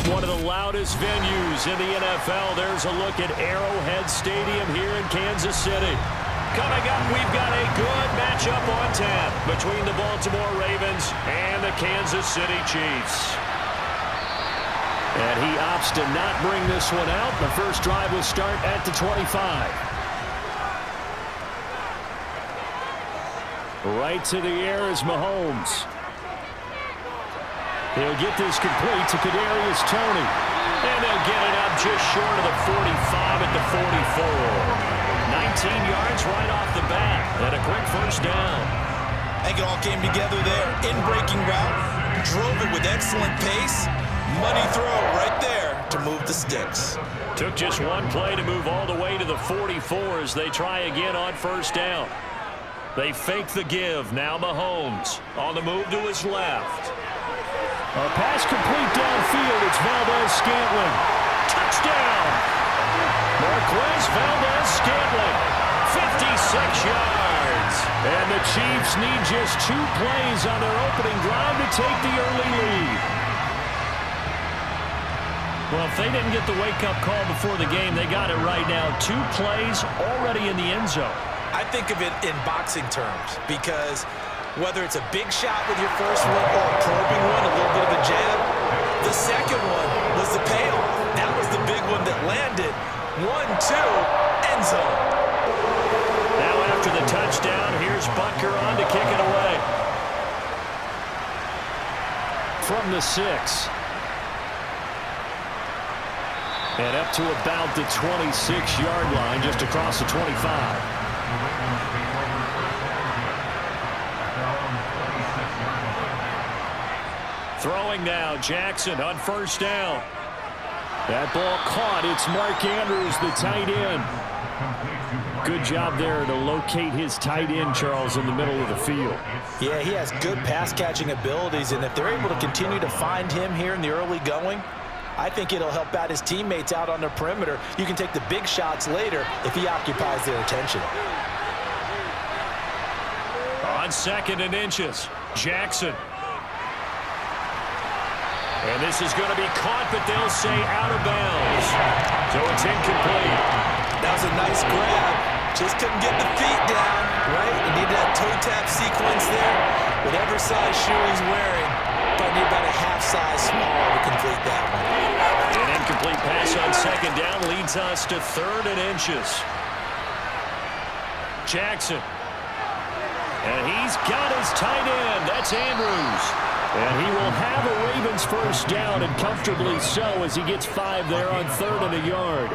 From one of the loudest venues in the NFL, there's a look at Arrowhead Stadium here in Kansas City. Coming up, we've got a good matchup on tap between the Baltimore Ravens and the Kansas City Chiefs. And he opts to not bring this one out. The first drive will start at the 25. Right to the air is Mahomes. He'll get this complete to Kadarius Toney. And they'll get it up just short of the 45 at the 44. 19 yards right off the bat. And a quick first down. I think it all came together there. In-breaking route. Drove it with excellent pace. Money throw right there to move the sticks. Took just one play to move all the way to the 44 as they try again on first down. They fake the give. Now Mahomes on the move to his left. A pass complete downfield. It's Valdez-Scantling. Touchdown! Marquez Valdez-Scantling. 56 yards. And the Chiefs need just 2 plays on their opening drive to take the early lead. Well, if they didn't get the wake-up call before the game, they got it right now. 2 plays already in the end zone. I think of it in boxing terms because whether it's a big shot with your first one or a probing one, a little bit of a jab, the second one was the payoff. That was the big one that landed. 1-2, end zone. Now after the touchdown, here's Butker on to kick it away. From the 6. And up to about the 26-yard line, just across the 25. Throwing now, Jackson on first down. That ball caught. It's Mark Andrews, the tight end. Good job there to locate his tight end, Charles, in the middle of the field. Yeah, he has good pass-catching abilities, and if they're able to continue to find him here in the early going, I think it'll help out his teammates out on the perimeter. You can take the big shots later if he occupies their attention. On 2nd and inches, Jackson. And this is going to be caught, but they'll say out of bounds. So it's incomplete. That was a nice grab. Just couldn't get the feet down, right? You need that toe tap sequence there. Whatever size shoe he's wearing, probably need about a half size smaller to complete that one. An incomplete pass on 2nd down leads us to 3rd and inches. Jackson. And he's got his tight end. That's Andrews. And he will have a Ravens first down, and comfortably so, as he gets 5 there on 3rd and a yard.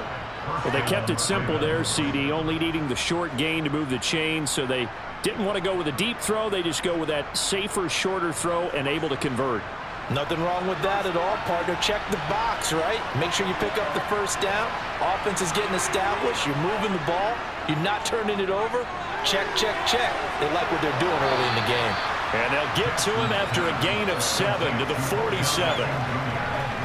Well, they kept it simple there, CD, only needing the short gain to move the chains, so they didn't want to go with a deep throw. They just go with that safer, shorter throw and able to convert. Nothing wrong with that at all, partner. Check the box, right? Make sure you pick up the first down. Offense is getting established. You're moving the ball. You're not turning it over. Check, check, check. They like what they're doing early in the game. And they'll get to him after a gain of 7 to the 47.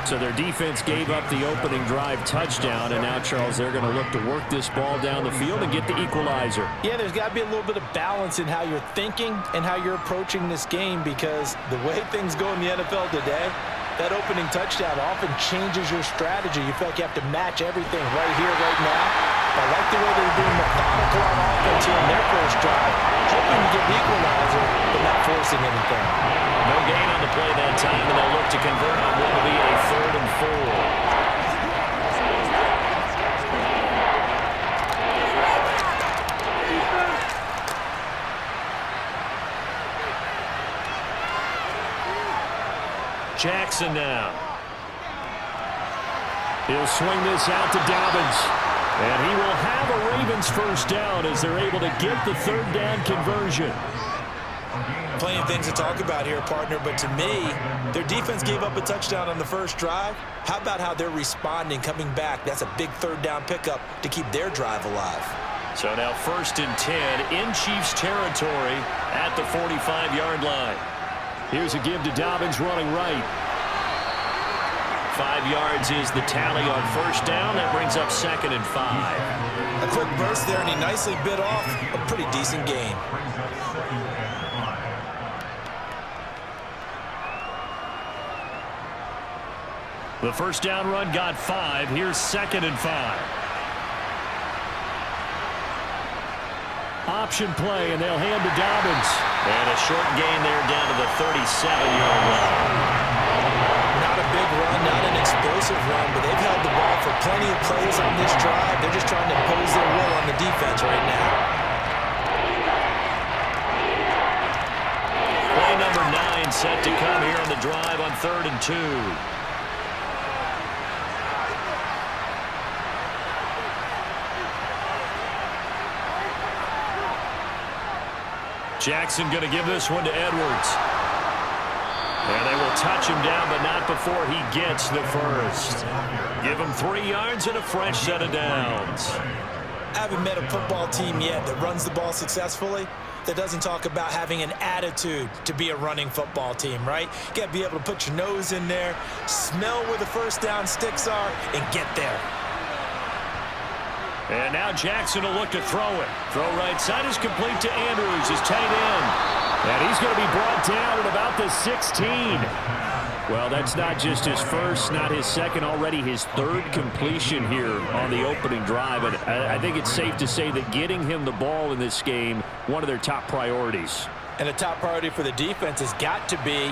So their defense gave up the opening drive touchdown, and now, Charles, they're going to look to work this ball down the field and get the equalizer. Yeah, there's got to be a little bit of balance in how you're thinking and how you're approaching this game, because the way things go in the NFL today, that opening touchdown often changes your strategy. You feel like you have to match everything right here, right now. I like the way they're being methodical on offense here in their first drive, hoping to get the equalizer, but not forcing anything. No gain on the play that time, and they'll look to convert on what will be a 3rd and 4. Jackson now. He'll swing this out to Dobbins. And he will have a Ravens first down as they're able to get the 3rd down conversion. Plenty of things to talk about here, partner, but to me, their defense gave up a touchdown on the first drive. How about how they're responding, coming back? That's a big 3rd down pickup to keep their drive alive. So now 1st and 10 in Chiefs territory at the 45-yard line. Here's a give to Dobbins running right. 5 yards is the tally on first down. That brings up 2nd and 5. A quick burst there, and he nicely bit off a pretty decent gain. The first down run got 5. Here's 2nd and 5. Option play, and they'll hand to Dobbins. And a short gain there down to the 37-yard line. Not a big run, not an explosive run, but they've held the ball for plenty of plays on this drive. They're just trying to impose their will on the defense right now. Play number 9 set to come here on the drive on 3rd and 2. Jackson going to give this one to Edwards. And they will touch him down, but not before he gets the first. Give him 3 yards and a fresh set of downs. I haven't met a football team yet that runs the ball successfully that doesn't talk about having an attitude to be a running football team, right? You got to be able to put your nose in there, smell where the first down sticks are, and get there. And now Jackson will look to throw it. Throw right side is complete to Andrews, his tight end. And he's going to be brought down at about the 16. Well, that's not just his first, not his second, already his 3rd completion here on the opening drive. And I think it's safe to say that getting him the ball in this game, one of their top priorities. And a top priority for the defense has got to be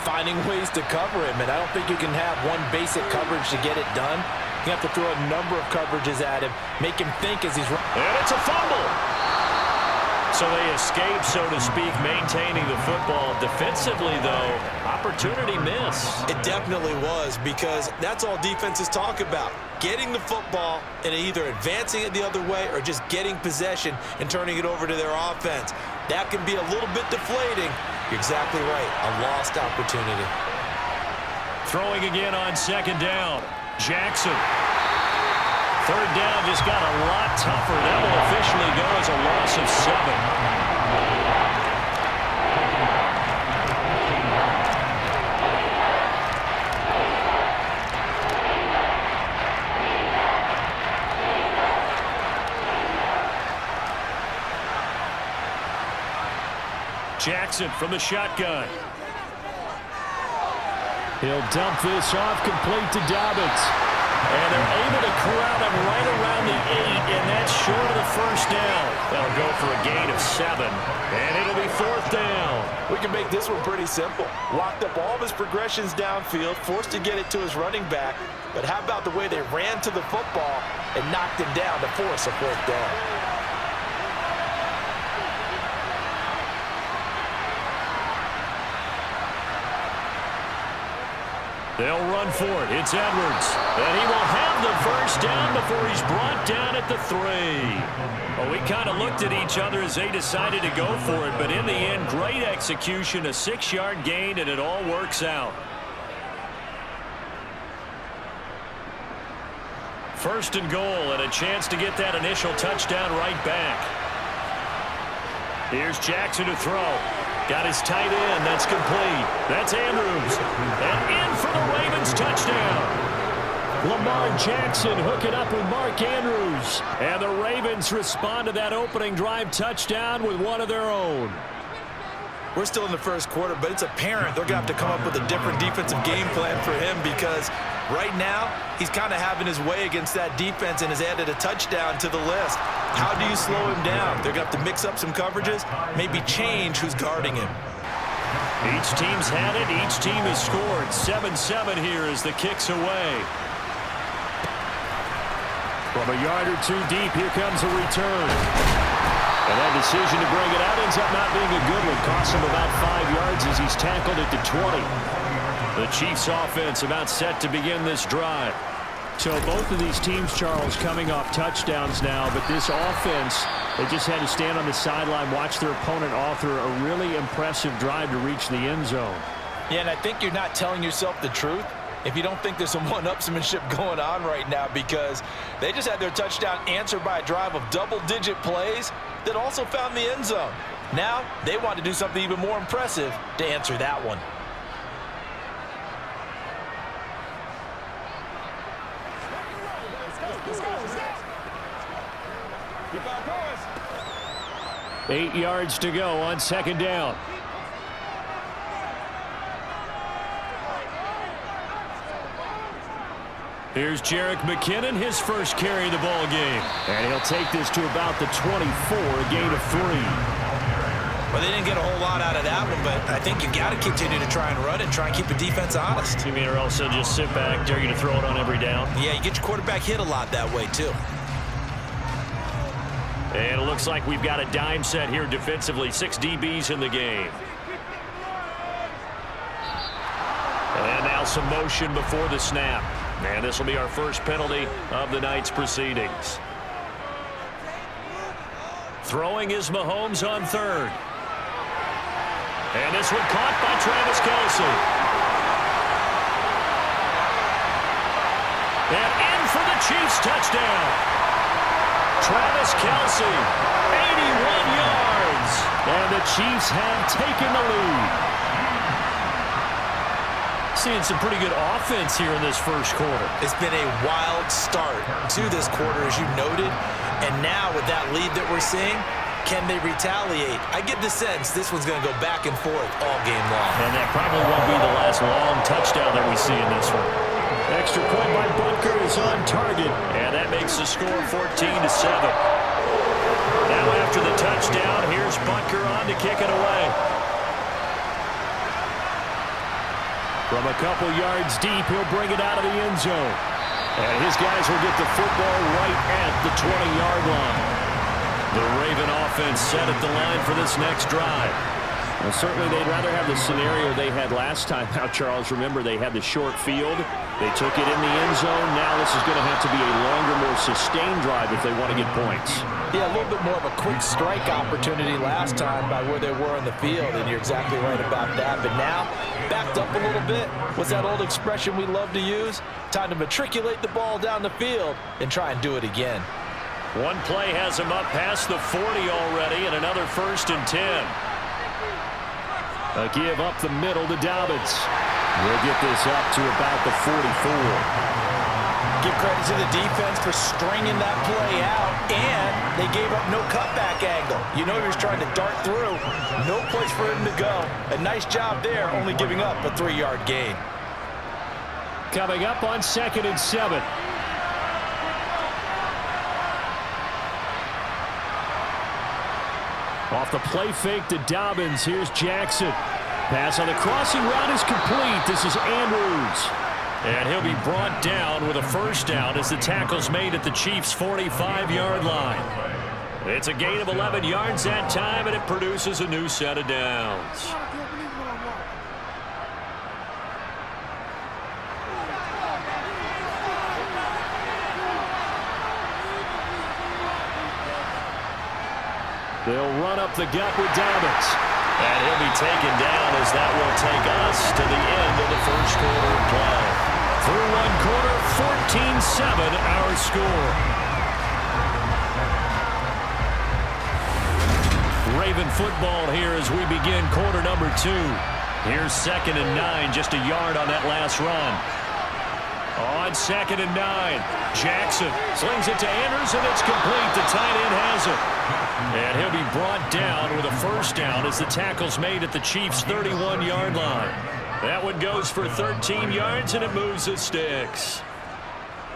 finding ways to cover him. And I don't think you can have one basic coverage to get it done. You have to throw a number of coverages at him, make him think as he's running. And it's a fumble. So they escape, so to speak, maintaining the football. Defensively, though, opportunity missed. It definitely was, because that's all defenses talk about. Getting the football and either advancing it the other way or just getting possession and turning it over to their offense. That can be a little bit deflating. You're exactly right. A lost opportunity. Throwing again on 2nd down. Jackson. 3rd down just got a lot tougher. That will officially go as a loss of 7. Jackson from the shotgun. He'll dump this off, complete to Dobbins. And they're able to corral him right around the 8, and that's short of the first down. They'll go for a gain of 7, and it'll be 4th down. We can make this one pretty simple. Locked up all of his progressions downfield, forced to get it to his running back. But how about the way they ran to the football and knocked him down to force a 4th down? They'll run for it. It's Edwards. And he will have the first down before he's brought down at the 3. Well, we kind of looked at each other as they decided to go for it. But in the end, great execution, a 6-yard gain, and it all works out. 1st and goal, and a chance to get that initial touchdown right back. Here's Jackson to throw. Got his tight end. That's complete. That's Andrews. And in for the Ravens touchdown. Lamar Jackson hooking up with Mark Andrews. And the Ravens respond to that opening drive touchdown with one of their own. We're still in the first quarter, but it's apparent they're going to have to come up with a different defensive game plan for him, because right now he's kind of having his way against that defense and has added a touchdown to the list. How do you slow him down? They're going to have to mix up some coverages, maybe change who's guarding him. Each team's had it. Each team has scored. 7-7 here as the kick's away. From a yard or 2 deep, here comes a return. And that decision to bring it out ends up not being a good one. Costs him about 5 yards as he's tackled at the 20. The Chiefs offense about set to begin this drive. So both of these teams, Charles, coming off touchdowns now, but this offense, they just had to stand on the sideline, watch their opponent author a really impressive drive to reach the end zone. Yeah, and I think you're not telling yourself the truth if you don't think there's some one-upsmanship going on right now, because they just had their touchdown answered by a drive of double-digit plays that also found the end zone. Now they want to do something even more impressive to answer that one. Keep on going. 8 yards to go on 2nd down. Here's Jerick McKinnon, his first carry of the ball game. And he'll take this to about the 24, a gain of 3. Well, they didn't get a whole lot out of that one, but I think you've got to continue to try and run and try and keep the defense honest. You mean, or else they'll just sit back, dare you to throw it on every down? Yeah, you get your quarterback hit a lot that way, too. And it looks like we've got a dime set here defensively. 6 DBs in the game. And now some motion before the snap. And this will be our first penalty of the night's proceedings. Throwing is Mahomes on third. And this one caught by Travis Kelce. And in for the Chiefs touchdown. Travis Kelce, 81 yards. And the Chiefs have taken the lead. Seeing some pretty good offense here in this first quarter. It's been a wild start to this quarter, as you noted. And now with that lead that we're seeing, can they retaliate? I get the sense this one's going to go back and forth all game long. And that probably won't be the last long touchdown that we see in this one. Extra point by Butker is on target. And that makes the score 14-7. Now after the touchdown, here's Butker on to kick it away. From a couple yards deep, he'll bring it out of the end zone. And his guys will get the football right at the 20-yard line. The Raven offense set at the line for this next drive. Well, certainly they'd rather have the scenario they had last time. Now, Charles, remember, they had the short field. They took it in the end zone. Now this is going to have to be a longer, more sustained drive if they want to get points. Yeah, a little bit more of a quick strike opportunity last time by where they were on the field, and you're exactly right about that. But now, backed up a little bit. What's that old expression we love to use? Time to matriculate the ball down the field and try and do it again. One play has him up past the 40 already, and another 1st and 10. A give up the middle to Dobbins. We'll get this up to about the 44. Give credit to the defense for stringing that play out, and they gave up no cutback angle. You know he was trying to dart through. No place for him to go. A nice job there, only giving up a 3-yard gain. Coming up on 2nd and 7. Off the play fake to Dobbins. Here's Jackson. Pass on the crossing route is complete. This is Andrews. And he'll be brought down with a first down as the tackle's made at the Chiefs' 45-yard line. It's a gain of 11 yards that time, and it produces a new set of downs. They'll run up the gut with Dobbins. And he'll be taken down as that will take us to the end of the first quarter of play. Through one quarter, 14-7 our score. Raven football here as we begin quarter number 2. Here's 2nd and 9, just a yard on that last run. On 2nd and 9, Jackson slings it to Andrews, and it's complete. The tight end has it. And he'll be brought down with a first down as the tackle's made at the Chiefs' 31-yard line. That one goes for 13 yards, and it moves the sticks.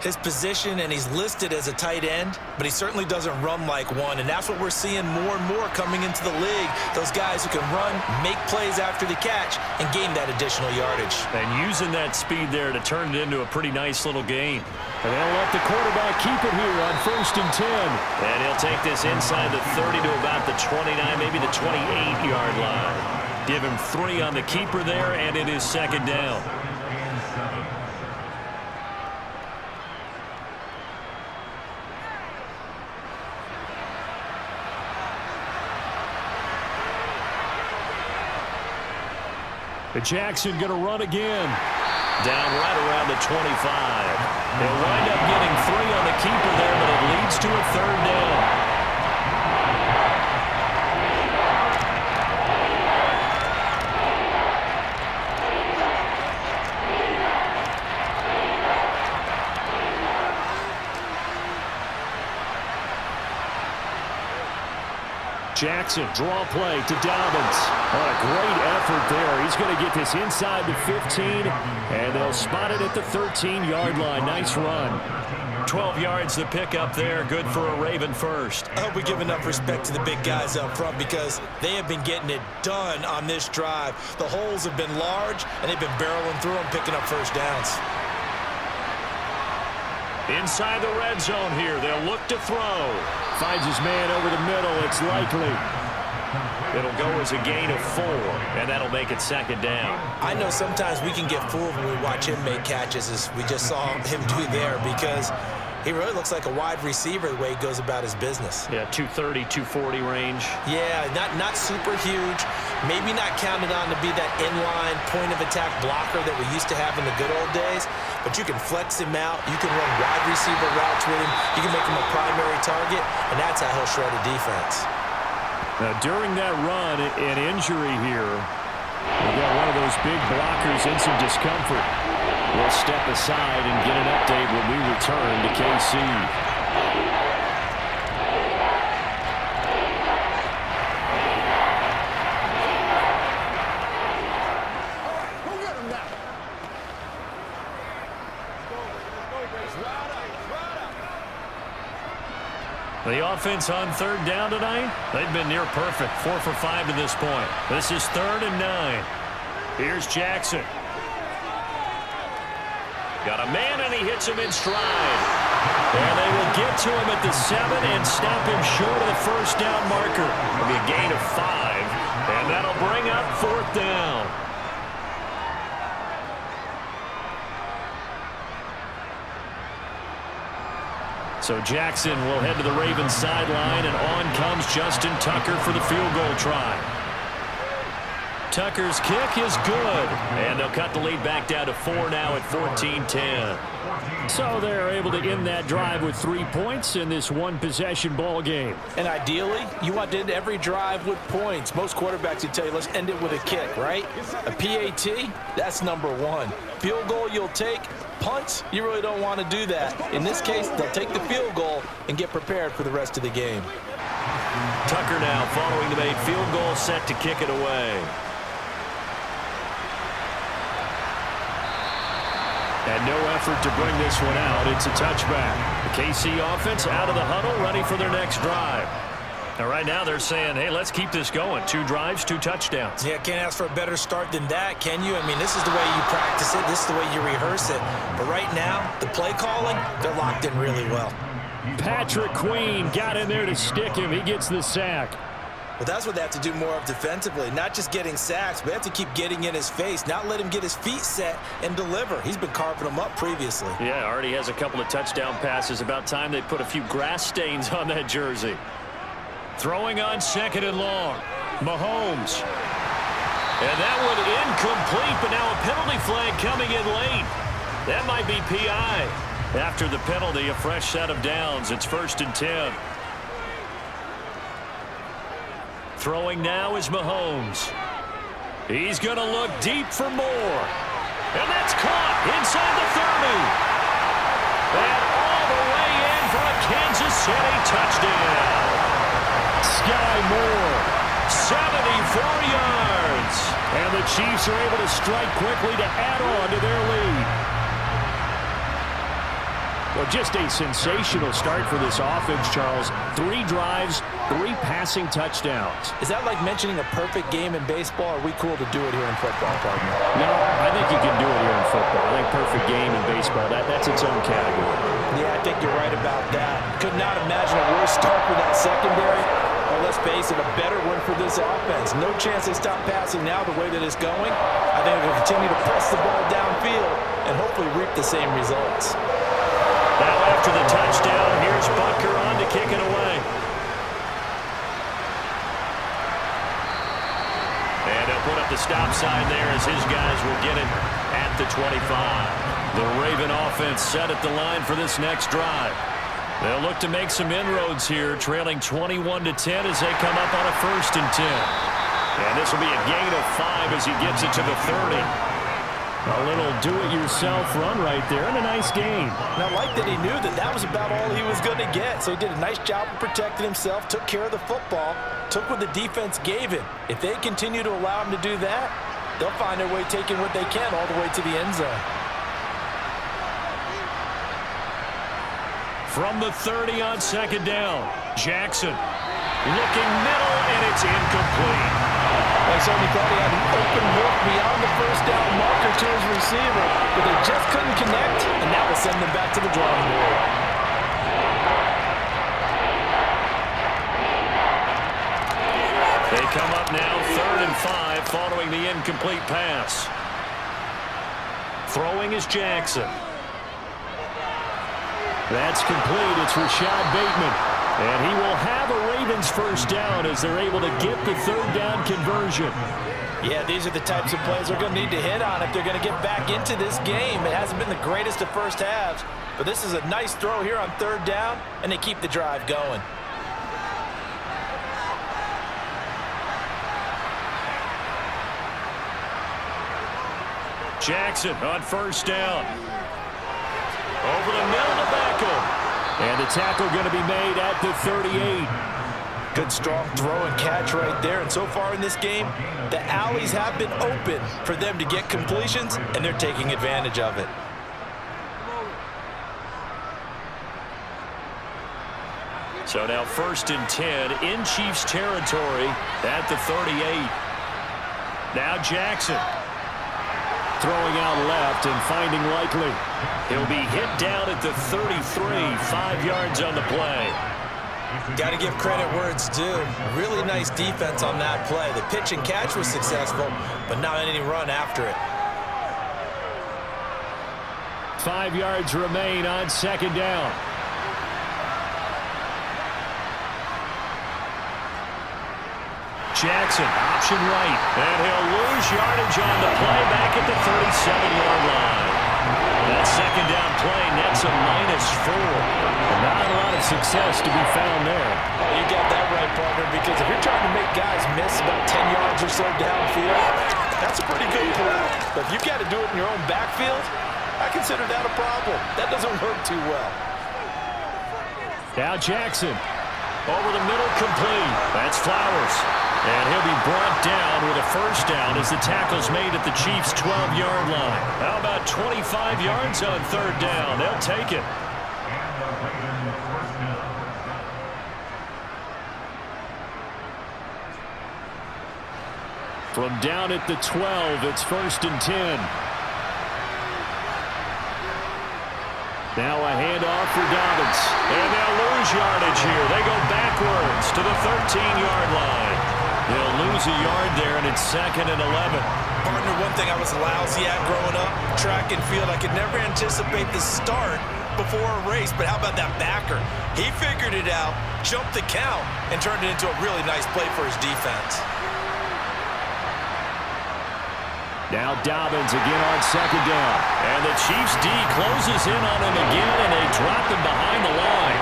His position, and he's listed as a tight end, but he certainly doesn't run like one, and that's what we're seeing more and more coming into the league. Those guys who can run, make plays after the catch, and gain that additional yardage. And using that speed there to turn it into a pretty nice little game. And they'll let the quarterback keep it here on 1st and 10. And he'll take this inside the 30 to about the 29, maybe the 28-yard line. Give him 3 on the keeper there, and it is 2nd down. Jackson going to run again. Down right around the 25. They'll wind up getting 3 on the keeper there, but it leads to a 3rd down. Jackson, draw play to Dobbins. What a great effort there. He's going to get this inside the 15, and they'll spot it at the 13-yard line. Nice run. 12 yards the pick up there. Good for a Raven first. I hope we give enough respect to the big guys up front because they have been getting it done on this drive. The holes have been large, and they've been barreling through them, picking up first downs. Inside the red zone here. They'll look to throw. Finds his man over the middle. It's likely. It'll go as a gain of 4, and that'll make it second down. I know sometimes we can get fooled when we watch him make catches, as we just saw him do there, because he really looks like a wide receiver the way he goes about his business. Yeah, 230, 240 range. Yeah, not super huge. Maybe not counted on to be that inline point-of-attack blocker that we used to have in the good old days, but you can flex him out. You can run wide receiver routes with him. You can make him a primary target, and that's how he'll shred a defense. Now, during that run, an injury here. We've got one of those big blockers in some discomfort. We'll step aside and get an update when we return to KC. The offense on third down tonight, they've been near perfect. 4 for 5 to this point. This is 3rd and 9. Here's Jackson. Got a man, and he hits him in stride. And they will get to him at the 7 and stop him short of the first down marker. It'll be a gain of 5, and that'll bring up 4th down. So Jackson will head to the Ravens sideline, and on comes Justin Tucker for the field goal try. Tucker's kick is good, and they'll cut the lead back down to 4 now at 14-10. So they're able to end that drive with 3 points in this one-possession ball game. And ideally, you want to end every drive with points. Most quarterbacks would tell you, let's end it with a kick, right? A PAT, that's number 1. Field goal you'll take. Punts, you really don't want to do that. In this case, they'll take the field goal and get prepared for the rest of the game. Tucker now following the made field goal, set to kick it away. And no effort to bring this one out. It's a touchback. The KC offense out of the huddle, ready for their next drive. Now, right now, they're saying, hey, let's keep this going. 2 drives, 2 touchdowns. Yeah, can't ask for a better start than that, can you? I mean, this is the way you practice it. This is the way you rehearse it. But right now, the play calling, they're locked in really well. Patrick Queen got in there to stick him. He gets the sack. Well, that's what they have to do more of defensively. Not just getting sacks, but they have to keep getting in his face, not let him get his feet set and deliver. He's been carving them up previously. Yeah, already has a couple of touchdown passes. About time they put a few grass stains on that jersey. Throwing on 2nd and long. Mahomes. And that one incomplete, but now a penalty flag coming in late. That might be PI. After the penalty, a fresh set of downs. It's 1st and 10. Throwing now is Mahomes. He's going to look deep for more. And that's caught inside the 30. And all the way in for a Kansas City touchdown. Sky Moore, 74 yards. And the Chiefs are able to strike quickly to add on to their lead. Well, just a sensational start for this offense, Charles. 3 drives, 3 passing touchdowns. Is that like mentioning a perfect game in baseball? Or are we cool to do it here in football, partner? No, I think you can do it here in football. I think perfect game in baseball, that's its own category. Yeah, I think you're right about that. Could not imagine a worse start for that secondary. Or let's face it, a better one for this offense. No chance they stop passing now the way that it's going. I think they'll continue to press the ball downfield and hopefully reap the same results. Now after the touchdown, here's Butker on to kick it away. And he'll put up the stop sign there as his guys will get it at the 25. The Raven offense set at the line for this next drive. They'll look to make some inroads here, trailing 21-10 as they come up on a 1st and 10. And this will be a gain of 5 as he gets it to the 30. A little do-it-yourself run right there, and a nice gain. And I like that he knew that that was about all he was going to get. So he did a nice job of protecting himself, took care of the football, took what the defense gave him. If they continue to allow him to do that, they'll find their way taking what they can all the way to the end zone. From the 30 on second down, Jackson looking middle, and it's incomplete. They certainly thought he had an open look beyond the first down marker to his receiver, but they just couldn't connect, and that will send them back to the drawing board. They come up now 3rd and 5 following the incomplete pass. Throwing is Jackson. That's complete. It's Rashad Bateman. And he will have a Ravens first down as they're able to get the 3rd down conversion. Yeah, these are the types of plays they're going to need to hit on if they're going to get back into this game. It hasn't been the greatest of first halves, but this is a nice throw here on 3rd down, and they keep the drive going. Jackson on first down. Over the middle to Beckham. And the tackle going to be made at the 38. Good strong throw and catch right there. And so far in this game, the alleys have been open for them to get completions, and they're taking advantage of it. So now 1st and 10 in Chiefs territory at the 38. Now Jackson. Throwing out left and finding Likely. He'll be hit down at the 33, 5 yards on the play. Got to give credit where it's due. Really nice defense on that play. The pitch and catch was successful, but not any run after it. 5 yards remain on 2nd down. Jackson, option right, and he'll lose yardage on the play back at the 37-yard line. That 2nd down play nets a -4. Not a lot of success to be found there. Oh, you got that right, partner, because if you're trying to make guys miss about 10 yards or so downfield, that's a pretty good play. But if you've got to do it in your own backfield, I consider that a problem. That doesn't work too well. Now Jackson, over the middle, complete. That's Flowers. And he'll be brought down with a first down as the tackle's made at the Chiefs' 12-yard line. How about 25 yards on 3rd down? They'll take it. From down at the 12, it's 1st and 10. Now a handoff for Dobbins. And they'll lose yardage here. They go backwards to the 13-yard line. They'll lose a yard there, and it's 2nd and 11. Partner, one thing I was lousy at growing up, track and field, I could never anticipate the start before a race, but how about that backer? He figured it out, jumped the count, and turned it into a really nice play for his defense. Now Dobbins again on 2nd down. And the Chiefs D closes in on him again, and they drop him behind the line.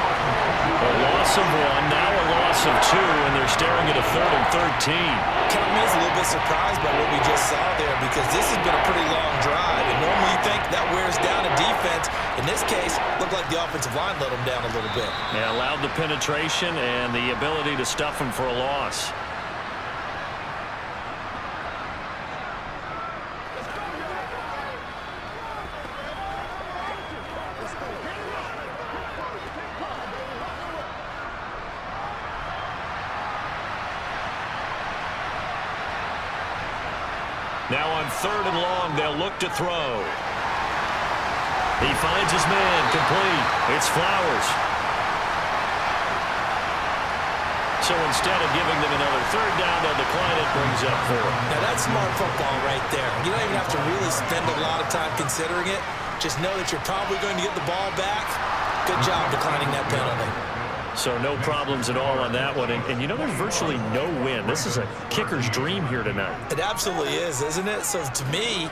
A loss of 1, now a loss of 2, and they're staring at a 3rd and 13. Kind of me is a little bit surprised by what we just saw there, because this has been a pretty long drive, and normally you think that wears down a defense. In this case, looked like the offensive line let them down a little bit. Yeah, allowed the penetration and the ability to stuff him for a loss. Now on 3rd and long, they'll look to throw. He finds his man, complete. It's Flowers. So instead of giving them another 3rd down, they'll decline it, brings up 4. Now that's smart football right there. You don't even have to really spend a lot of time considering it. Just know that you're probably going to get the ball back. Good job declining that penalty. So no problems at all on that one. And you know, there's virtually no wind. This is a kicker's dream here tonight. It absolutely is, isn't it? So to me,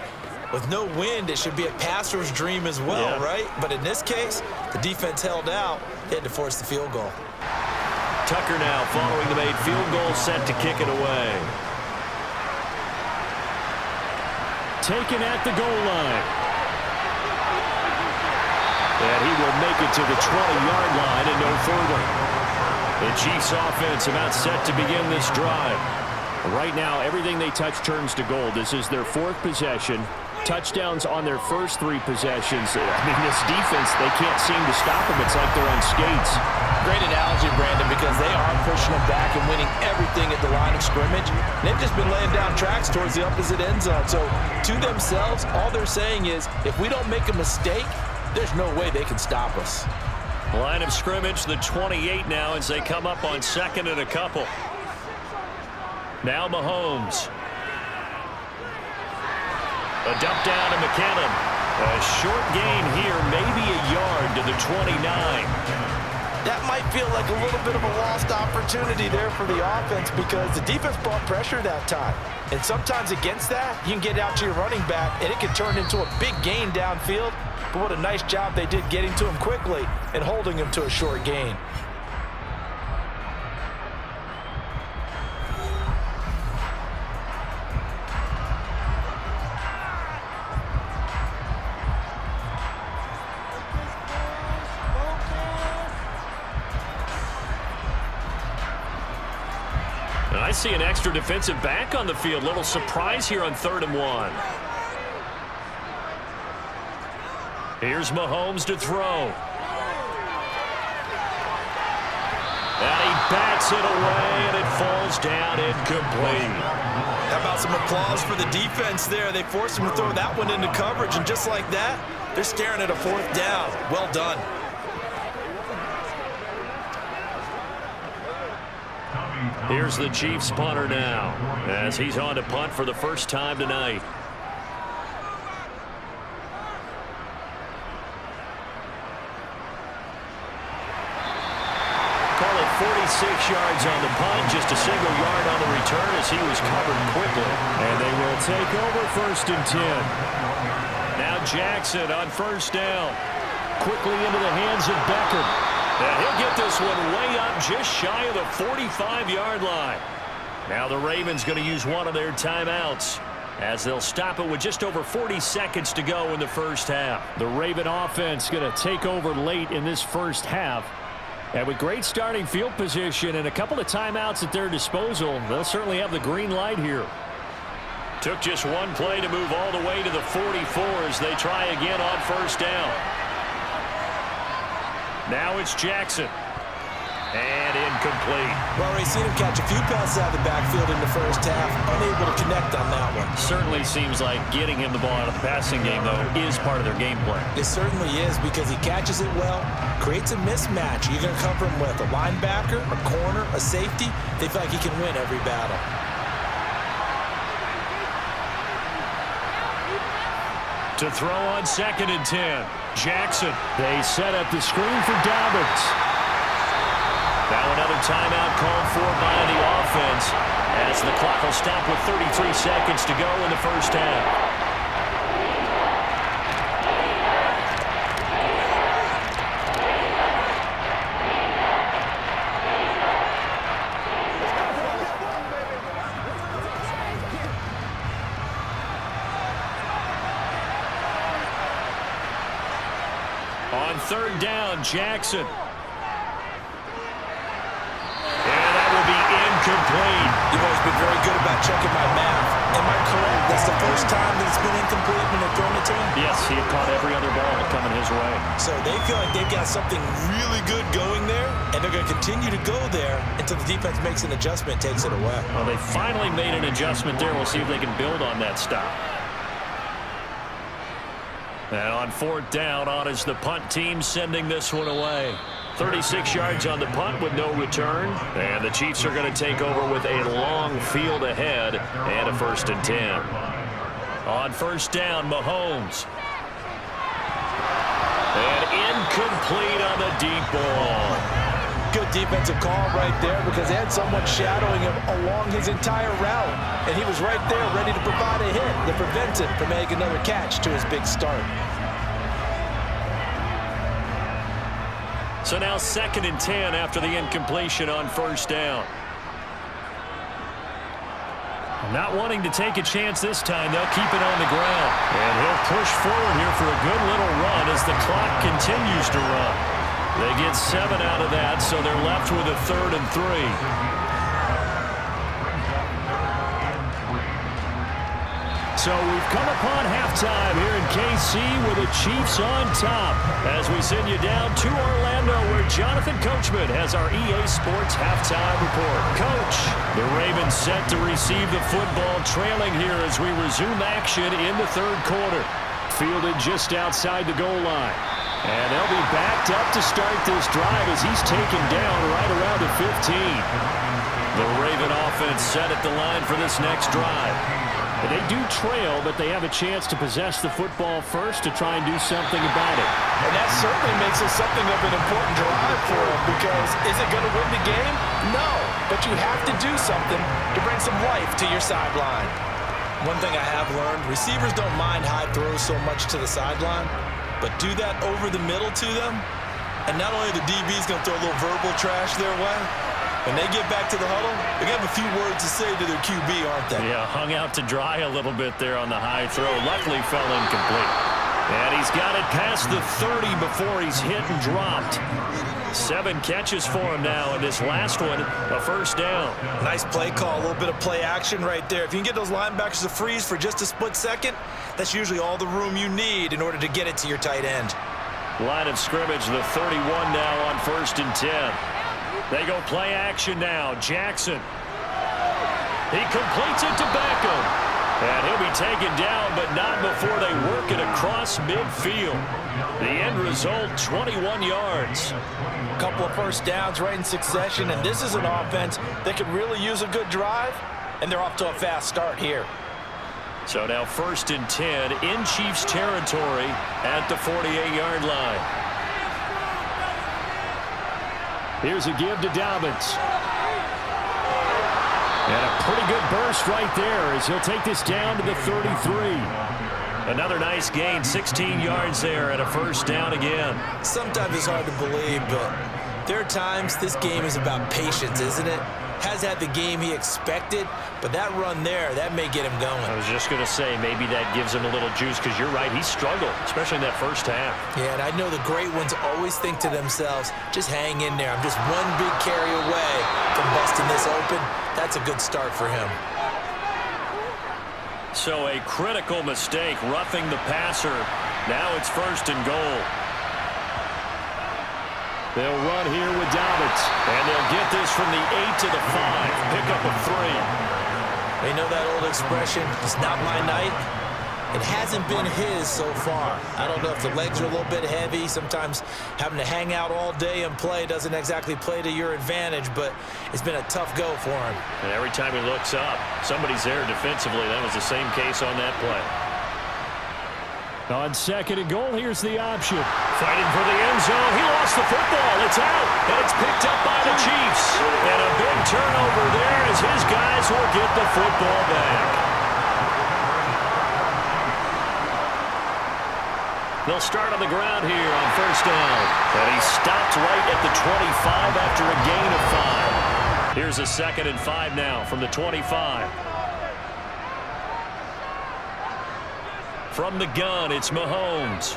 with no wind, it should be a passer's dream as well, right? But in this case, the defense held out. They had to force the field goal. Tucker now following the made field goal, set to kick it away. taken at the goal line. And he will make it to the 20-yard line and no further. The Chiefs offense about set to begin this drive. Right now, everything they touch turns to gold. This is their 4th possession. Touchdowns on their first 3 possessions. I mean, this defense, they can't seem to stop them. It's like they're on skates. Great analogy, Brandon, because they are pushing them back and winning everything at the line of scrimmage. They've just been laying down tracks towards the opposite end zone. So to themselves, all they're saying is, if we don't make a mistake, there's no way they can stop us. Line of scrimmage, the 28 now as they come up on 2nd and a couple. Now Mahomes. A dump down to McKinnon. A short gain here, maybe a yard to the 29. That might feel like a little bit of a lost opportunity there for the offense because the defense brought pressure that time. And sometimes against that, you can get out to your running back, and it can turn into a big gain downfield. But what a nice job they did getting to him quickly and holding him to a short gain. And I see an extra defensive back on the field. Little surprise here on 3rd and 1. Here's Mahomes to throw. And he bats it away, and it falls down incomplete. How about some applause for the defense there? They forced him to throw that one into coverage, and just like that, they're staring at a 4th down. Well done. Here's the Chiefs punter now, as he's on to punt for the first time tonight. Call it 46 yards on the punt, just a single yard on the return as he was covered quickly. And they will take over 1st and 10. Now Jackson on 1st down. Quickly into the hands of Beckham. And he'll get this one way up just shy of the 45-yard line. Now the Ravens going to use one of their timeouts as they'll stop it with just over 40 seconds to go in the first half. The Raven offense going to take over late in this first half. And with great starting field position and a couple of timeouts at their disposal, they'll certainly have the green light here. Took just one play to move all the way to the 44 as they try again on 1st down. Now it's Jackson. And incomplete. Well, we've seen him catch a few passes out of the backfield in the first half, unable to connect on that one. Certainly seems like getting him the ball out of the passing game, though, is part of their game plan. It certainly is because he catches it well, creates a mismatch. You're going to cover him with a linebacker, a corner, a safety. They feel like he can win every battle. To throw on 2nd and 10. Jackson. They set up the screen for Dobbins. Now another timeout called for by the offense as the clock will stop with 33 seconds to go in the first half. On 3rd down, Jackson. Incomplete. You've always been very good about checking my math. Am I correct? That's the first time that it's been incomplete when they've thrown it to him? Yes, he had caught every other ball coming his way. So they feel like they've got something really good going there, and they're going to continue to go there until the defense makes an adjustment, takes it away. Well, they finally made an adjustment there. We'll see if they can build on that stop. And on 4th down, on is the punt team sending this one away. 36 yards on the punt with no return. And the Chiefs are going to take over with a long field ahead and a 1st and 10. On 1st down, Mahomes. And incomplete on the deep ball. Good defensive call right there because they had someone shadowing him along his entire route. And he was right there ready to provide a hit that prevents him from making another catch to his big start. So now 2nd and 10 after the incompletion on 1st down. Not wanting to take a chance this time, they'll keep it on the ground. And he'll push forward here for a good little run as the clock continues to run. They get 7 out of that, so they're left with a 3rd and 3. So we've come upon halftime here in KC with the Chiefs on top as we send you down to Orlando where Jonathan Coachman has our EA Sports halftime report. Coach, the Ravens set to receive the football, trailing here as we resume action in the 3rd quarter. Fielded just outside the goal line. And they'll be backed up to start this drive as he's taken down right around the 15. The Raven offense set at the line for this next drive. They do trail, but they have a chance to possess the football first to try and do something about it. And that certainly makes it something of an important drive for them because is it going to win the game? No, but you have to do something to bring some life to your sideline. One thing I have learned, receivers don't mind high throws so much to the sideline, but do that over the middle to them, and not only the DB's going to throw a little verbal trash their way, when they get back to the huddle, they're going to have a few words to say to their QB, aren't they? Yeah, hung out to dry a little bit there on the high throw. Luckily fell incomplete. And he's got it past the 30 before he's hit and dropped. 7 catches for him now, and this last one, a 1st down. Nice play call, a little bit of play action right there. If you can get those linebackers to freeze for just a split second, that's usually all the room you need in order to get it to your tight end. Line of scrimmage, the 31 now on 1st and 10. They go play action now. Jackson. He completes it to Beckham. And he'll be taken down, but not before they work it across midfield. The end result, 21 yards. A couple of 1st downs right in succession, and this is an offense that could really use a good drive, and they're off to a fast start here. So now 1st and 10 in Chiefs territory at the 48-yard line. Here's a give to Dobbins. And a pretty good burst right there as he'll take this down to the 33. Another nice gain, 16 yards there, and a 1st down again. Sometimes it's hard to believe, but there are times this game is about patience, isn't it? Has had the game he expected, but that run there, that may get him going. I was just going to say, maybe that gives him a little juice because you're right, he struggled, especially in that 1st half. Yeah, and I know the great ones always think to themselves, just hang in there. I'm just one big carry away from busting this open. That's a good start for him. So a critical mistake, roughing the passer. Now it's 1st and goal. They'll run here with Dobbins. And they'll get this from the 8 to the 5. Pick up a 3. They know that old expression, it's not my night. It hasn't been his so far. I don't know if the legs are a little bit heavy. Sometimes having to hang out all day and play doesn't exactly play to your advantage, but it's been a tough go for him. And every time he looks up, somebody's there defensively. That was the same case on that play. On 2nd and goal, here's the option. Fighting for the end zone. He lost the football. It's out, and it's picked up by the Chiefs. And a big turnover there as his guys will get the football back. They'll start on the ground here on 1st down. And he stopped right at the 25 after a gain of 5. Here's a 2nd and 5 now from the 25. From the gun, it's Mahomes.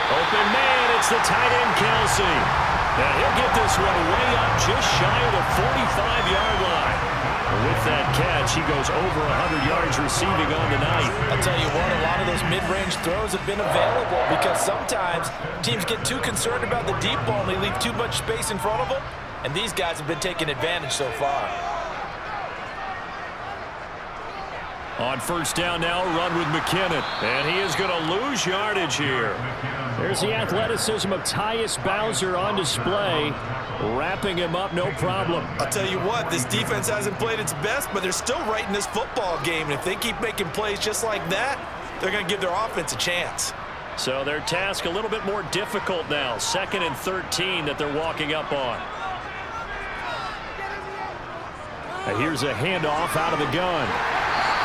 Open man, it's the tight end, Kelsey. And he'll get this one way up just shy of the 45-yard line. With that catch, he goes over 100 yards receiving on the night. I'll tell you what, a lot of those mid-range throws have been available because sometimes teams get too concerned about the deep ball and they leave too much space in front of them. And these guys have been taking advantage so far. On 1st down now, run with McKinnon. And he is going to lose yardage here. There's the athleticism of Tyus Bowser on display. Wrapping him up, no problem. I'll tell you what, this defense hasn't played its best, but they're still right in this football game. And if they keep making plays just like that, they're going to give their offense a chance. So their task a little bit more difficult now. 2nd and 13 that they're walking up on. And here's a handoff out of the gun.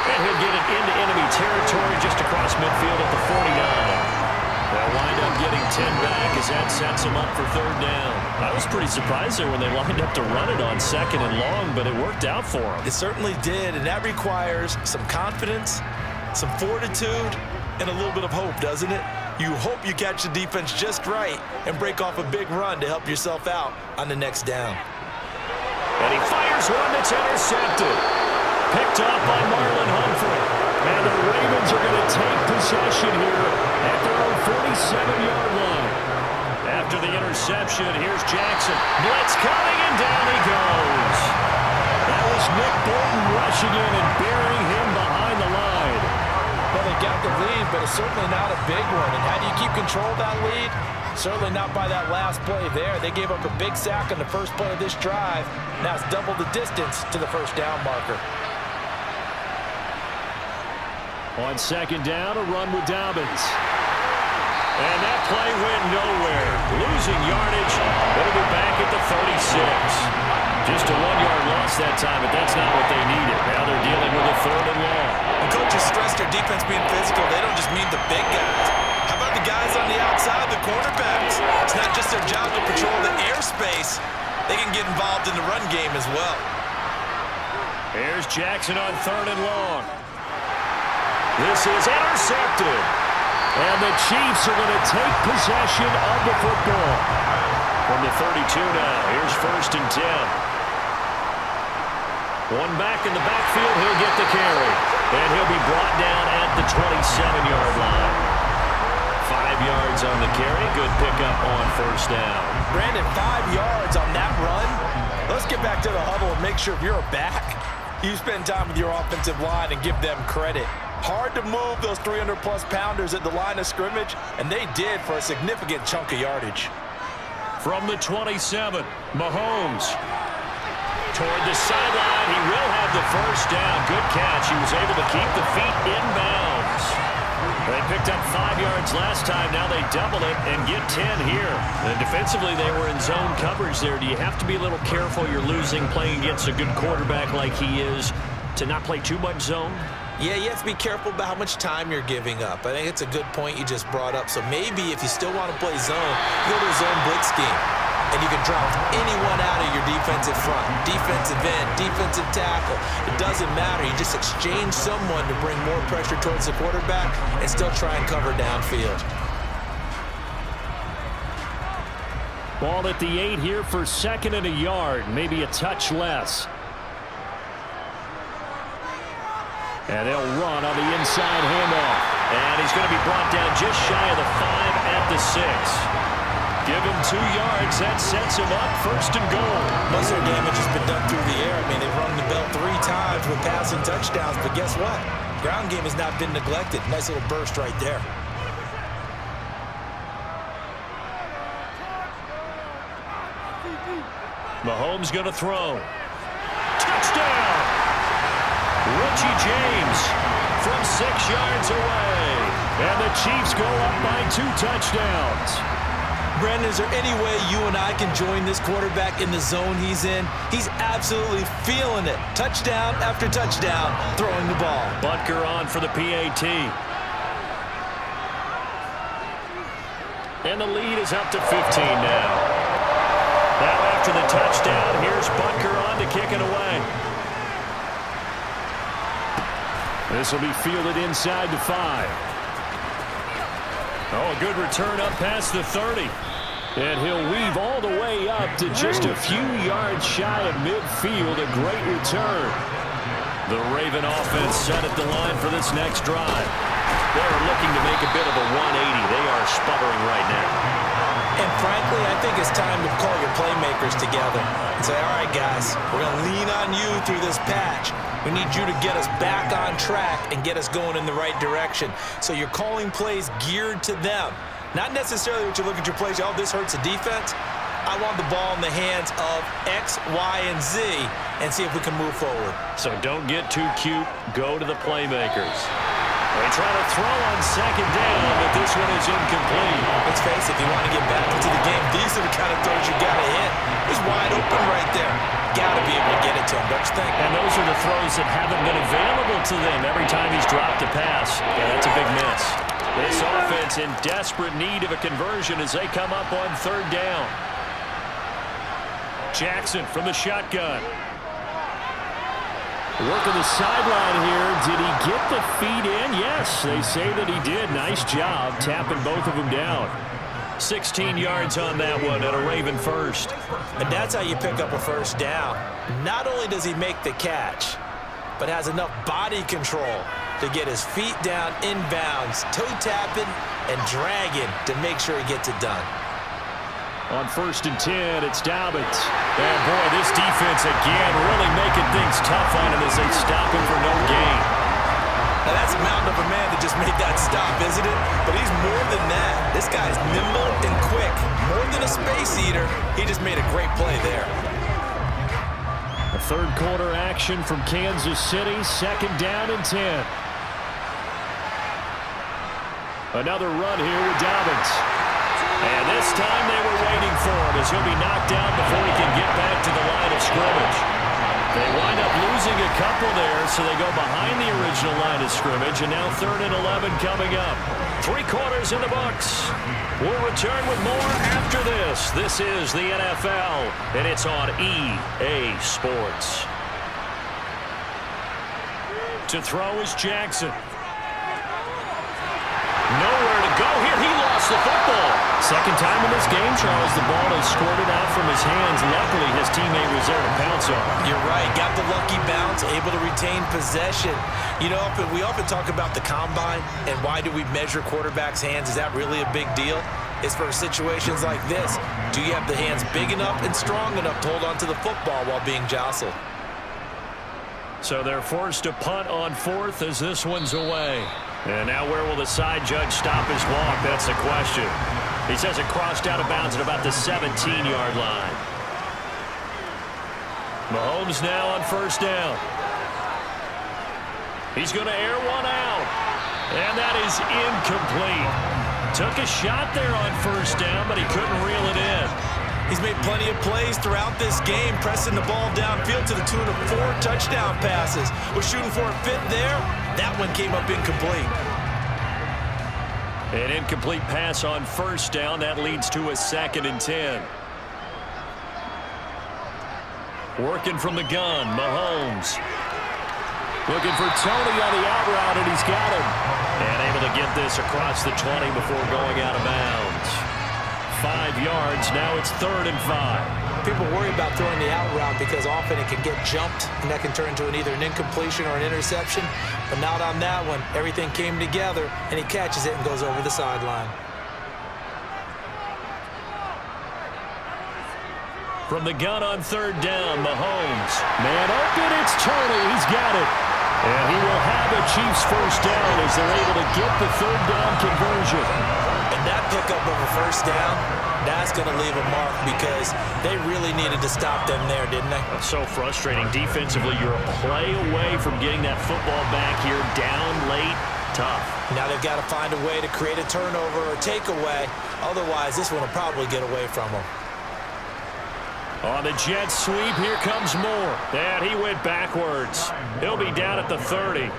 And he'll get it into enemy territory just across midfield at the 49. They'll wind up getting 10 back as that sets them up for third down. I was pretty surprised there when they lined up to run it on second and long, but it worked out for them. It certainly did, and that requires some confidence, some fortitude, and a little bit of hope, doesn't it? You hope you catch the defense just right and break off a big run to help yourself out on the next down. And he fires one that's intercepted. Picked up by Marlon Humphrey. And the Ravens are going to take possession here at their own 47-yard line. After the interception, here's Jackson. Blitz coming, and down he goes. That was Nick Bolton rushing in and burying him behind the line. Well, they got the lead, but it's certainly not a big one. And how do you keep control of that lead? Certainly not by that last play there. They gave up a big sack on the first play of this drive. Now it's double the distance to the first down marker. On second down, a run with Dobbins. And that play went nowhere. Losing yardage. It'll be back at the 36. Just a 1-yard loss that time, but that's not what they needed. Now they're dealing with a third and long. The coaches stress their defense being physical. They don't just mean the big guys. How about the guys on the outside, the quarterbacks? It's not just their job to patrol the airspace. They can get involved in the run game as well. Here's Jackson on third and long. This is intercepted. And the Chiefs are going to take possession of the football. From the 32 now, here's first and 10. One back in the backfield, he'll get the carry. And he'll be brought down at the 27-yard line. 5 yards on the carry. Good pickup on first down. Brandon, 5 yards on that run. Let's get back to the huddle and make sure if you're back, you spend time with your offensive line and give them credit. Hard to move those 300-plus pounders at the line of scrimmage, and they did for a significant chunk of yardage. From the 27, Mahomes. Toward the sideline, he will have the first down. Good catch. He was able to keep the feet inbounds. They picked up 5 yards last time. Now they double it and get 10 here. And defensively, they were in zone coverage there. Do you have to be a little careful? You're losing playing against a good quarterback like he is to not play too much zone? Yeah, you have to be careful about how much time you're giving up. I think it's a good point you just brought up. So maybe if you still want to play zone, you go to a zone blitz scheme. And you can drop anyone out of your defensive front, defensive end, defensive tackle. It doesn't matter. You just exchange someone to bring more pressure towards the quarterback and still try and cover downfield. Ball at the 8 here for second and a yard, maybe a touch less. And they'll run on the inside handoff. And he's going to be brought down just shy of the 5 at the 6. Give him 2 yards. That sets him up first and goal. Most of their damage has been done through the air. I mean, they've rung the bell 3 times with passing touchdowns. But guess what? Ground game has not been neglected. Nice little burst right there. Mahomes going to throw. Touchdown! Richie James from 6 yards away. And the Chiefs go up by 2 touchdowns. Brandon, is there any way you and I can join this quarterback in the zone he's in? He's absolutely feeling it. Touchdown after touchdown, throwing the ball. Butker on for the PAT. And the lead is up to 15 now. Now after the touchdown, here's Butker on to kick it away. This will be fielded inside the 5. Oh, a good return up past the 30. And he'll weave all the way up to just a few yards shy of midfield. A great return. The Raven offense set at the line for this next drive. They're looking to make a bit of a 180. They are sputtering right now. And frankly, I think it's time to call your playmakers together and say, all right, guys, we're going to lean on you through this patch. We need you to get us back on track and get us going in the right direction. So you're calling plays geared to them. Not necessarily what you look at your plays, oh, this hurts the defense. I want the ball in the hands of X, Y, and Z and see if we can move forward. So don't get too cute. Go to the playmakers. They try to throw on second down, but this one is incomplete. Let's face it, if you want to get back into the game, these are the kind of throws you got to hit. He's wide open right there. got to be able to get it to him, don't you think? And those are the throws that haven't been available to them every time he's dropped a pass. Yeah, that's a big miss. This offense in desperate need of a conversion as they come up on third down. Jackson from the shotgun. Working the sideline here. Did he get the feet in? Yes, they say that he did. Nice job tapping both of them down. 16 yards on that one and a Raven first. And that's how you pick up a first down. Not only does he make the catch, but has enough body control to get his feet down inbounds, toe tapping and dragging to make sure he gets it done. On 1st and 10, it's Dobbins. And boy, this defense again really making things tough on him as they stop him for no gain. Now that's a mountain of a man that just made that stop, isn't it? But he's more than that. This guy's nimble and quick. More than a space eater, he just made a great play there. A third quarter action from Kansas City, 2nd down and 10. Another run here with Dobbins. And this time they were waiting for him as he'll be knocked down before he can get back to the line of scrimmage. They wind up losing a couple there, so they go behind the original line of scrimmage, and now 3rd and 11 coming up. 3 quarters in the books. We'll return with more after this. This is the NFL, and it's on EA Sports. To throw is Jackson. Nowhere to go here. He lost the football. Second time in this game, Charles, the ball is squirted out from his hands. Luckily, his teammate was there to pounce on him. You're right. Got the lucky bounce, able to retain possession. You know, we often talk about the combine and why do we measure quarterbacks' hands. Is that really a big deal? It's for situations like this. Do you have the hands big enough and strong enough to hold onto the football while being jostled? So they're forced to punt on 4th as this one's away. And now where will the side judge stop his walk? That's the question. He says it crossed out of bounds at about the 17-yard line. Mahomes now on 1st down. He's going to air one out. And that is incomplete. Took a shot there on 1st down, but he couldn't reel it in. He's made plenty of plays throughout this game, pressing the ball downfield to the tune of 4 touchdown passes. Was shooting for a 5th there. That one came up incomplete. An incomplete pass on 1st down. That leads to a 2nd and 10. Working from the gun, Mahomes. Looking for Tony on the out route, and he's got him. And able to get this across the 20 before going out of bounds. 5 yards. Now it's 3rd and 5. People worry about throwing the out route because often it can get jumped, and that can turn into either an incompletion or an interception. But not on that one. Everything came together, and he catches it and goes over the sideline. From the gun on 3rd down, Mahomes. Man open, it's Tony. He's got it. And he will have a Chiefs first down as they're able to get the 3rd down conversion. And that pickup of a first down, that's going to leave a mark because they really needed to stop them there, didn't they? That's so frustrating. Defensively, you're a play away from getting that football back here down late. Tough. Now they've got to find a way to create a turnover or takeaway. Otherwise, this one will probably get away from them. On the jet sweep, here comes Moore. And he went backwards. He'll be down at the 30.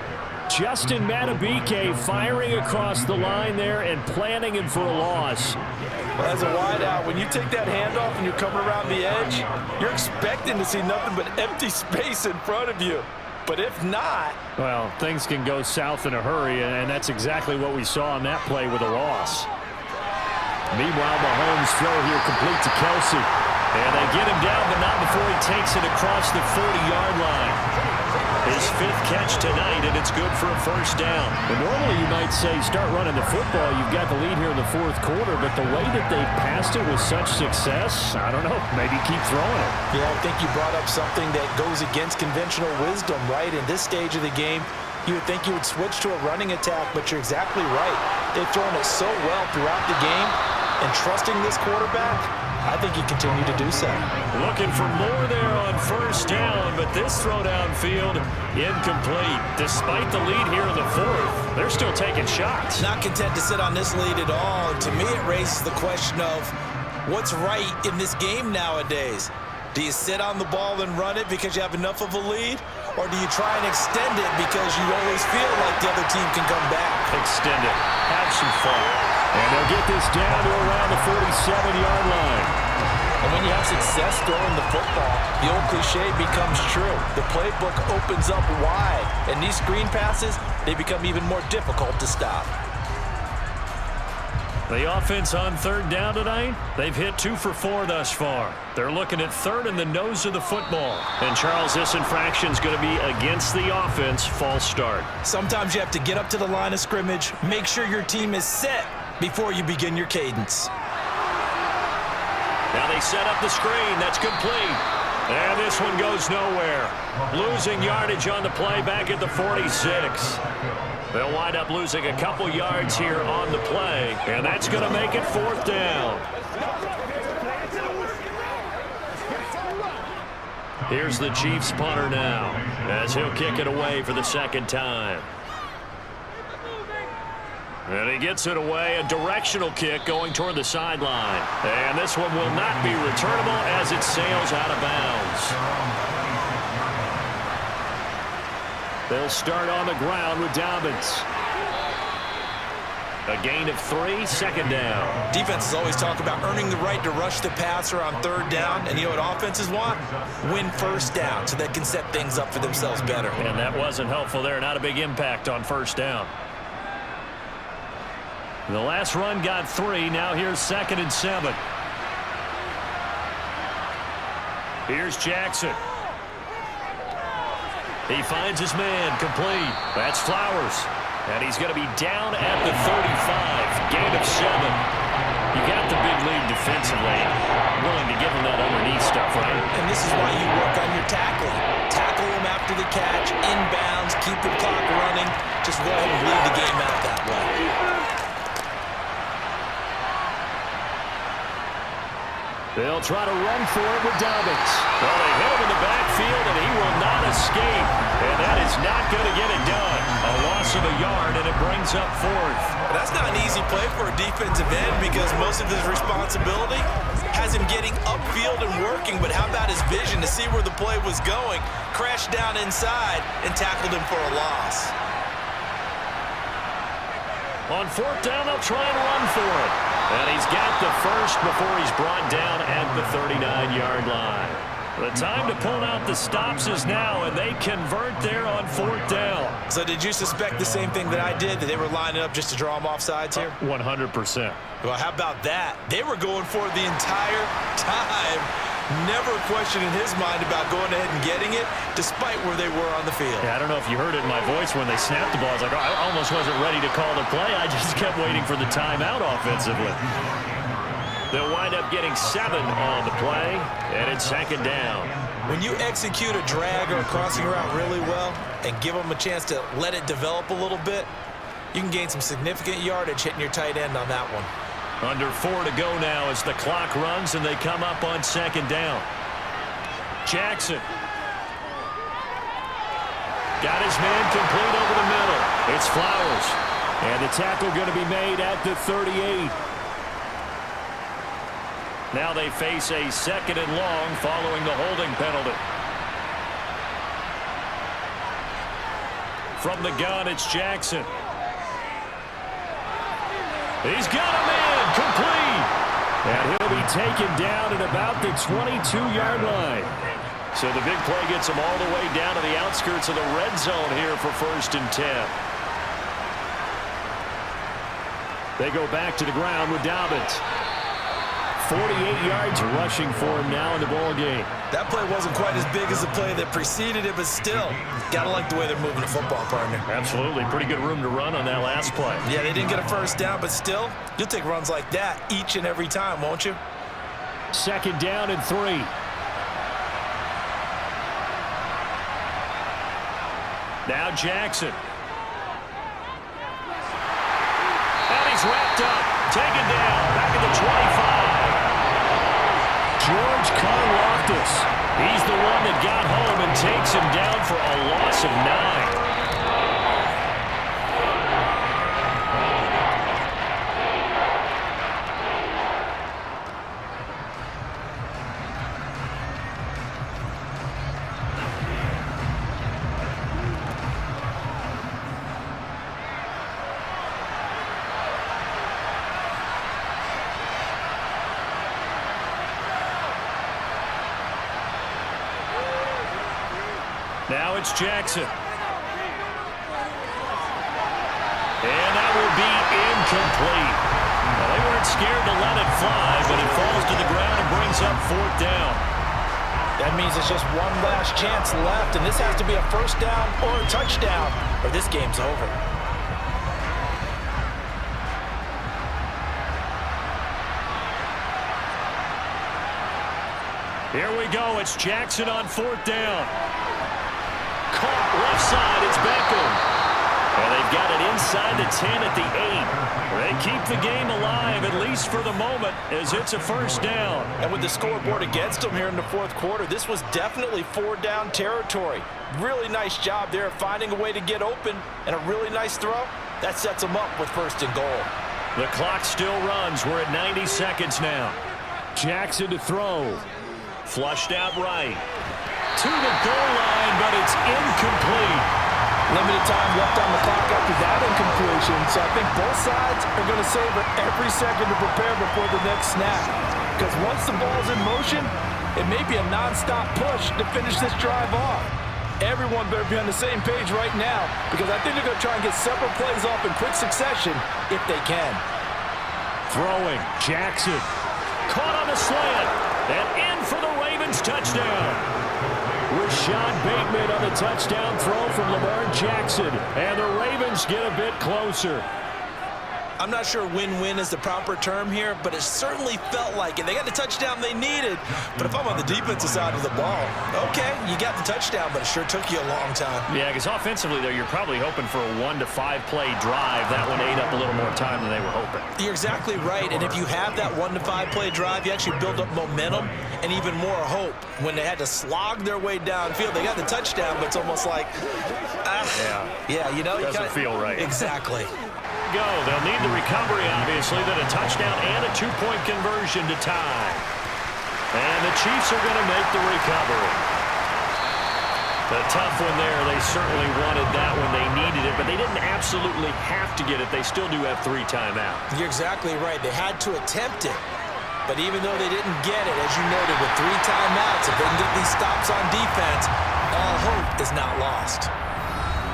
Justin Madubuike firing across the line there and planting him for a loss. Well, as a wideout, when you take that handoff and you're coming around the edge, you're expecting to see nothing but empty space in front of you. But if not... Well, things can go south in a hurry, and that's exactly what we saw on that play with a loss. Meanwhile, Mahomes' throw here complete to Kelsey. And they get him down, but not before he takes it across the 40-yard line. His 5th catch tonight, and it's good for a first down. And normally you might say start running the football. You've got the lead here in the 4th quarter, but the way that they passed it with such success, I don't know, maybe keep throwing it. Yeah, I think you brought up something that goes against conventional wisdom, right? In this stage of the game, you would think you would switch to a running attack, but you're exactly right. They've thrown it so well throughout the game, and trusting this quarterback, I think you continue to do so. Looking for more there on 1st down, but this throw downfield incomplete. Despite the lead here in the 4th, they're still taking shots. Not content to sit on this lead at all. And to me, it raises the question of what's right in this game nowadays. Do you sit on the ball and run it because you have enough of a lead? Or do you try and extend it because you always feel like the other team can come back? Extend it. Have some fun. And they'll get this down to around the 47-yard line. And when you have success throwing the football, the old cliche becomes true. The playbook opens up wide. And these screen passes, they become even more difficult to stop. The offense on third down tonight, they've hit 2 for 4 thus far. They're looking at third in the nose of the football. And, Charles, this infraction's going to be against the offense, false start. Sometimes you have to get up to the line of scrimmage, make sure your team is set before you begin your cadence. Now they set up the screen. That's complete. And this one goes nowhere. Losing yardage on the play back at the 46. They'll wind up losing a couple yards here on the play, and that's going to make it 4th down. Here's the Chiefs punter now, as he'll kick it away for the second time. And he gets it away, a directional kick going toward the sideline. And this one will not be returnable as it sails out of bounds. They'll start on the ground with Dobbins. A gain of 3, second down. Defenses always talk about earning the right to rush the passer on third down. And you know what offenses want? Win first down so they can set things up for themselves better. And that wasn't helpful there. Not a big impact on first down. The last run got 3. Now here's 2nd and 7. Here's Jackson. He finds his man, complete. That's Flowers. And he's going to be down at the 35. Gain of 7. You got the big lead defensively. Willing to give him that underneath stuff, right? And this is why you work on your tackling. Tackle him after the catch, inbounds, keep the clock running. Just go ahead and lead the game out that way. They'll try to run for it with Dobbins. Well, they hit him in the backfield, and he will not escape. And that is not going to get it done. A loss of a yard, and it brings up 4th. That's not an easy play for a defensive end because most of his responsibility has him getting upfield and working. But how about his vision to see where the play was going, crashed down inside, and tackled him for a loss? On 4th down, they'll try and run for it. And he's got the first before he's brought down at the 39-yard line. The time to pull out the stops is now, and they convert there on 4th down. So did you suspect the same thing that I did, that they were lining up just to draw him off sides here? 100%. Well, how about that? They were going for it the entire time. Never a question in his mind about going ahead and getting it, despite where they were on the field. Yeah, I don't know if you heard it in my voice when they snapped the ball. I was like, oh, I almost wasn't ready to call the play. I just kept waiting for the timeout offensively. They'll wind up getting 7 on the play, and it's 2nd down. When you execute a drag or a crossing route really well and give them a chance to let it develop a little bit, you can gain some significant yardage hitting your tight end on that one. Under 4 to go now as the clock runs, and they come up on 2nd down. Jackson. Got his man complete over the middle. It's Flowers. And the tackle going to be made at the 38. Now they face a 2nd and long following the holding penalty. From the gun, it's Jackson. He's got a man complete. And he'll be taken down at about the 22-yard line. So the big play gets him all the way down to the outskirts of the red zone here for 1st and 10. They go back to the ground with Dobbins. 48 yards rushing for him now in the ball game. That play wasn't quite as big as the play that preceded it, but still, gotta like the way they're moving the football, partner. Absolutely. Pretty good room to run on that last play. Yeah, they didn't get a first down, but still, you'll take runs like that each and every time, won't you? 2nd down and 3. Now Jackson. And he's wrapped up. Taken down. Back at the 25. George Karlaftis. He's the one that got home and takes him down for a loss of 9. Now it's Jackson. And that will be incomplete. Well, they weren't scared to let it fly, but it falls to the ground and brings up 4th down. That means it's just one last chance left, and this has to be a first down or a touchdown, or this game's over. Here we go. It's Jackson on 4th down. Caught left side. It's Beckham. And they've got it inside the 10 at the 8. They keep the game alive, at least for the moment, as it's a first down. And with the scoreboard against them here in the 4th quarter, this was definitely 4-down territory. Really nice job there of finding a way to get open, and a really nice throw. That sets them up with 1st and goal. The clock still runs. We're at 90 seconds now. Jackson to throw. Flushed out right. To the goal line, but it's incomplete. Limited time left on the clock after that incompletion, so I think both sides are going to savor every second to prepare before the next snap. Because once the ball's in motion, it may be a non-stop push to finish this drive off. Everyone better be on the same page right now, because I think they're going to try and get several plays off in quick succession if they can. Throwing, Jackson. Caught on the slant, and in for the Ravens touchdown. Rashad Bateman on the touchdown throw from Lamar Jackson, and the Ravens get a bit closer. I'm not sure win-win is the proper term here, but it certainly felt like it. They got the touchdown they needed, but if I'm on the defensive side of the ball, okay, you got the touchdown, but it sure took you a long time. Yeah, because offensively, though, you're probably hoping for a 1 to 5 play drive. That one ate up a little more time than they were hoping. You're exactly right, and if you have that 1 to 5 play drive, you actually build up momentum and even more hope. When they had to slog their way downfield, they got the touchdown, but it's almost like, yeah, you know, doesn't feel right. Exactly. Go. They'll need the recovery, obviously, then a touchdown and a 2-point conversion to tie. And the Chiefs are going to make the recovery. A tough one there. They certainly wanted that when they needed it, but they didn't absolutely have to get it. They still do have 3 timeouts. You're exactly right. They had to attempt it. But even though they didn't get it, as you noted, with 3 timeouts, if they can get these stops on defense, all hope is not lost.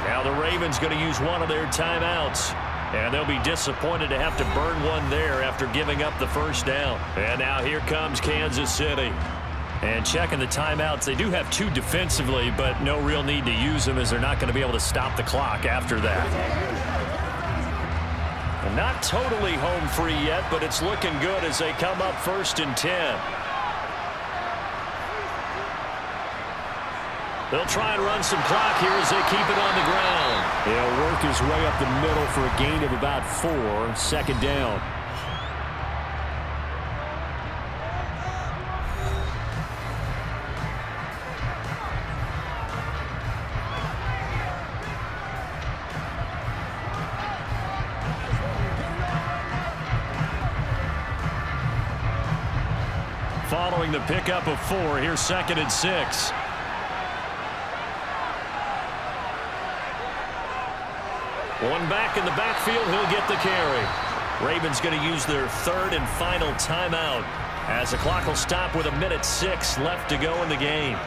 Now the Ravens going to use one of their timeouts. And they'll be disappointed to have to burn one there after giving up the first down. And now here comes Kansas City. And checking the timeouts, they do have 2 defensively, but no real need to use them as they're not going to be able to stop the clock after that. And not totally home free yet, but it's looking good as they come up 1st and 10. They'll try and run some clock here as they keep it on the ground. He'll work his way up the middle for a gain of about 4, 2nd down. Following the pickup of 4, here's 2nd and 6. One back in the backfield, he'll get the carry. Ravens going to use their 3rd and final timeout as the clock will stop with 1:06 left to go in the game.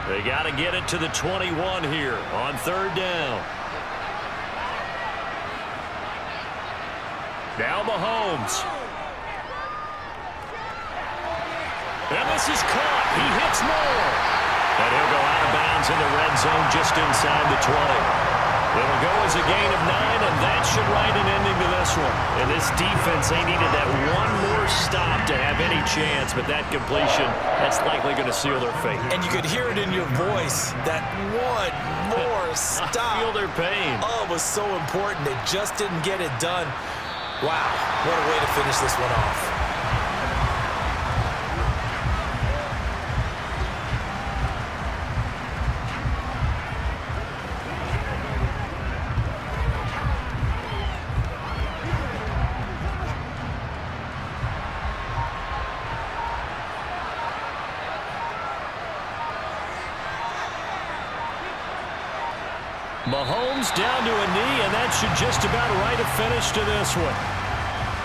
They got to get it to the 21 here on 3rd down. Now Mahomes. And this is caught. He hits more. And he'll go out of bounds in the red zone just inside the 20. It'll go as a gain of 9, and that should write an ending to this one. And this defense, they needed that one more stop to have any chance, but that completion, that's likely going to seal their fate. And you could hear it in your voice, that one more stop. I feel their pain. Oh, it was so important. They just didn't get it done. Wow, what a way to finish this one off. Mahomes down to a knee, and that should just about write a finish to this one.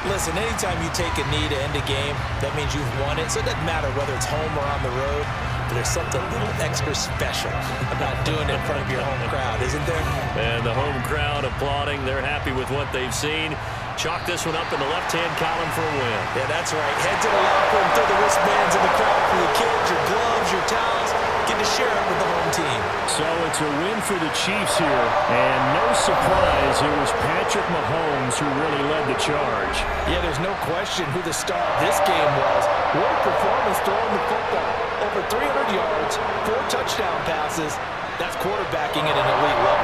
Listen, anytime you take a knee to end a game, that means you've won it. So it doesn't matter whether it's home or on the road, but there's something a little extra special about doing it in front of your home crowd, isn't there? And the home crowd applauding. They're happy with what they've seen. Chalk this one up in the left-hand column for a win. Yeah, that's right. Head to the locker room, throw the wristbands in the crowd for your kids, your gloves, your towels. Get to share it with the home team. So it's a win for the Chiefs here. And no surprise, it was Patrick Mahomes who really led the charge. Yeah, there's no question who the star of this game was. What a performance throwing the football. Over 300 yards, 4 touchdown passes. That's quarterbacking at an elite level.